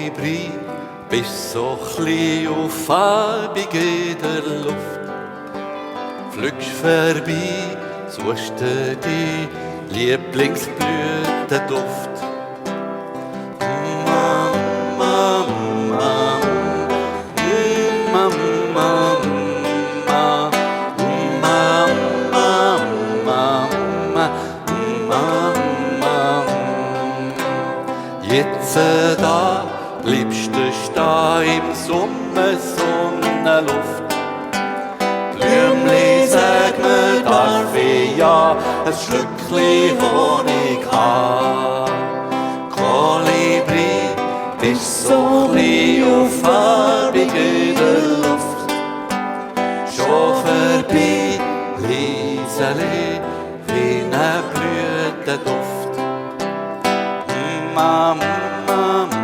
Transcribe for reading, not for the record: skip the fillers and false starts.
Kolibri, bist so klein und farbig in der Luft. Flügst vorbei, suchst du die Lieblingsblütenduft. Jetzt da bleibst du stehen im Sommer, Sonnenluft. Blümli, sag mir, darf ich ja ein Schlückchen Honig haben? Kolibri, bist so klein und farbig in der Luft. Schon vorbei, Wallisellen, wie ein Blütenduft. Mama, Mama.